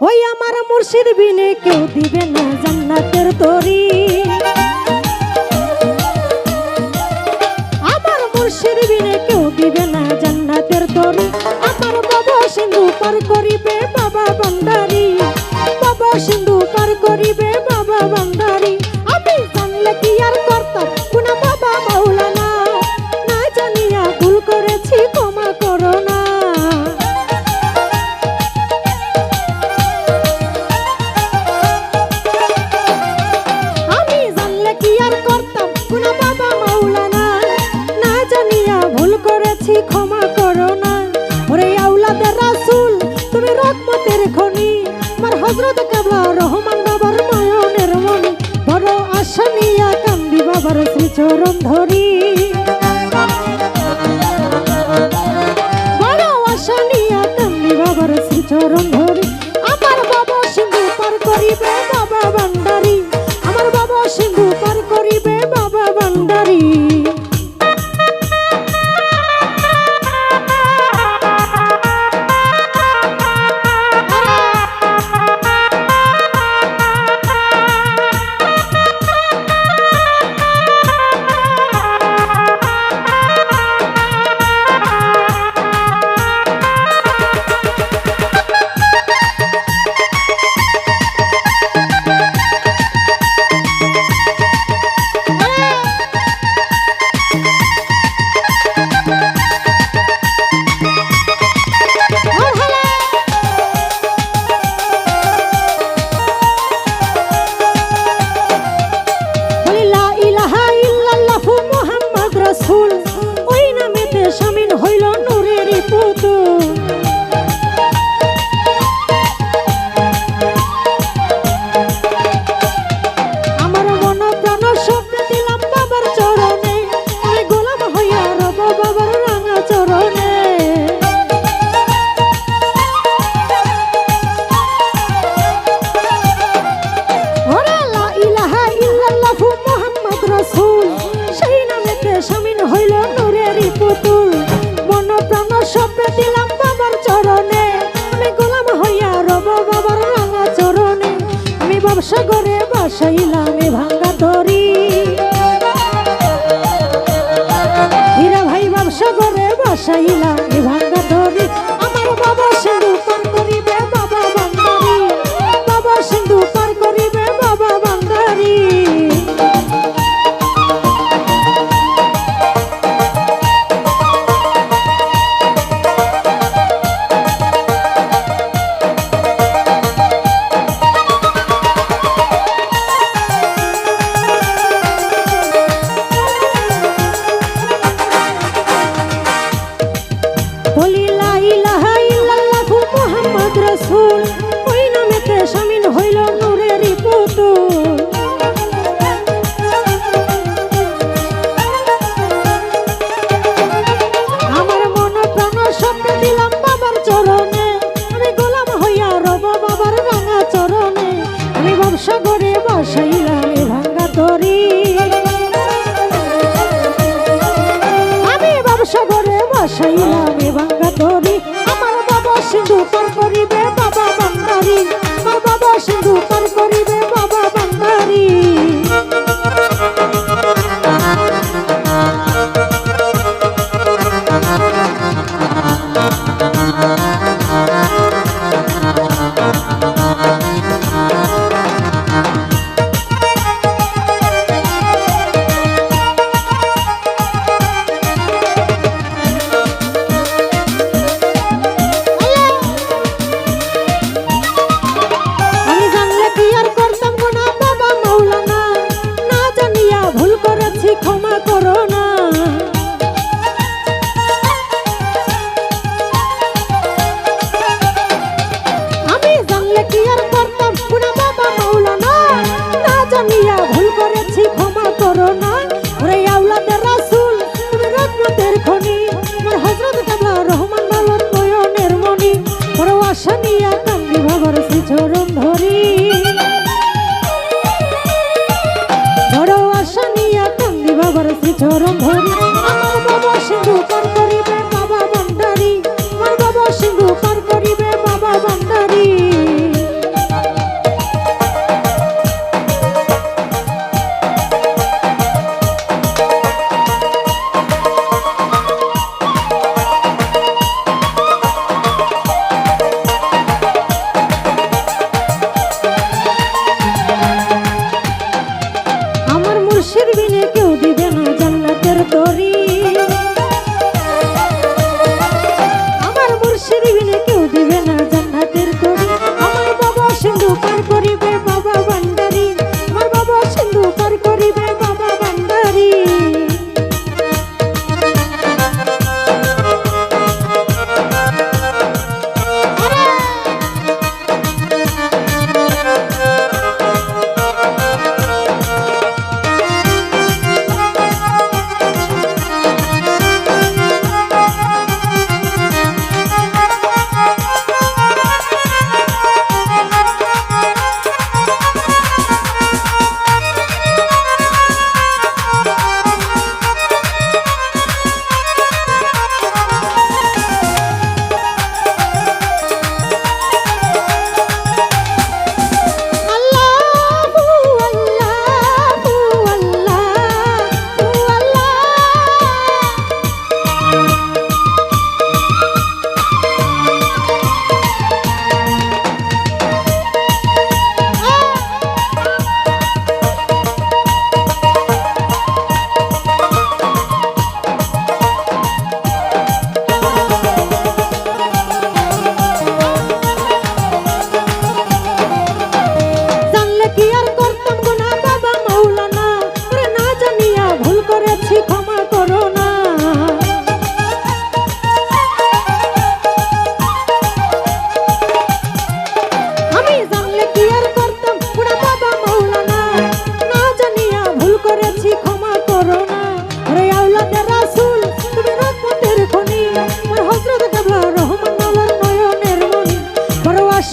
ওই আমার মুর্শিদ বিনে কেউ দিবে না জান্নাতের তরি। আমার মুর্শিদ বিনে কেউ দিবে না জান্নাতের তরি। আমার বাবা সিন্ধু পার করিবে বাবা ভান্ডারি, বাবা সিন্ধু পার করিবে বাবা ভান্ডারি। আমি জানলে কি আর করতাম গুনাহ বাবা মাওলানা, না জানিয়া ভুল করেছি ক্ষমা করো না। ক্ষমা করো না ওরে আওলাদে রাসূল, তুমি রহমতের খনি। আমার হযরত কেবলা রহমান বাবার নয়নের মনি, বড় আশা নিয়া কান্দি বাবার শ্রীচরণ ধরি। বড় আশা নিয়া কান্দি বাবার শ্রীচরণ ধরি। আমার বাবা সিন্ধু পার করিবে বাবা ভান্ডারি, আমার বাবা সিন্ধু পার করিবে বাবা ভান্ডারি। ওই নামেতে শামিল হইল নূরের পুতুল। আমার মন প্রাণ সব দিলাম বাবার চরণে, আমি গোলাম হইয়া রব বাবার রাঙা চরণে। ওরে লা ইলাহা ইল্লাল্লাহু মুহাম্মদ রাসূল, সেই নামেতে শামিল হইল নূরের পুতুল। মন প্রাণ সব দিলাম বাবার চরণে, আমি গোলাম হইয়া রব বাবার রাঙা চরণে। আমি ব্যবসা করে বাসাইলাম এ ভাঙ্গা তরি, হীরা ভাই ব্যবসা করে বাসাইলাম এ ভাঙ্গা তরি। আমার বাবা সিন্ধু পার করিবে বাবা ভান্ডারি, বাবা সিন্ধু পার করিবে বাবা ভান্ডারি। ওই নামেতে শামিল হইল নূরের পুতুল। আমার মন প্রাণ সব দিলাম বাবার চরণে, আমি গোলাম হইয়া রব বাবার রাঙা চরণে। আমি ব্যবসা করে বাসাইলাম এ ভাঙ্গা তরি, আমি ব্যবসা করে বাসাইলাম এ ভাঙ্গা তরি। আমার বাবা সিন্ধু পার করিবে বাবা ভান্ডারি, আমার বাবা সিন্ধু পার করিবে বাবা।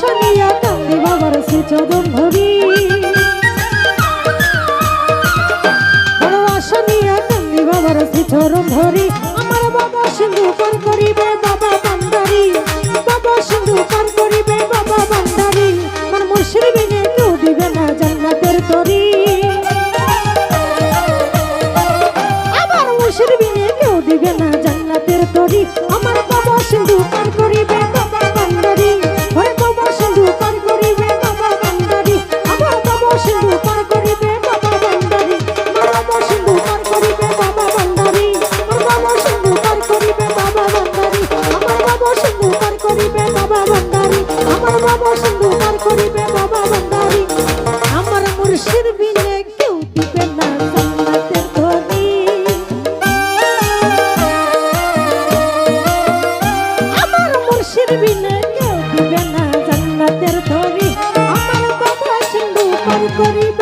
আশানিয়া কান্দি বাবার শ্রীচরণ ধরি বড় আশানিয়া কান্দি বাবার শ্রীচরণ ধরি আমার বাবা সিন্ধু পার করিবে বাবা বান্দারি বাবা সিন্ধু পার করিবে বাবা বান্দারি আমার মুর্শিদ বিনে কেউ দিবে না জান্নাতের তরি আমার মুর্শিদ বিনে কেউ দিবে না জান্নাতের তরি আমার বাবা সিন্ধু পার করিবে বাবা বান্দারি ওরে বাবা সিন্ধু পার করিবে বাবা বান্দারি আমার বাবা সিন্ধু পার করিবে বাবা বান্দারি আমার বাবা সিন্ধু পার করিবে বাবা বান্দারি আমার বাবা সিন্ধু পার করিবে বাবা বান্দারি আমার বাবা সিন্ধু পার করিবে বাবা বান্দারি আমার বাবা সিন্ধু পার করিবে বাবা বান্দারি আমার মুর্শিদ বিনে কেউ দিবে না জান্নাতের তরি আমার মুর্শিদ বিনে কেউ দিবে না জান্নাতের তরি আমার বাবা সিন্ধু পার করিবে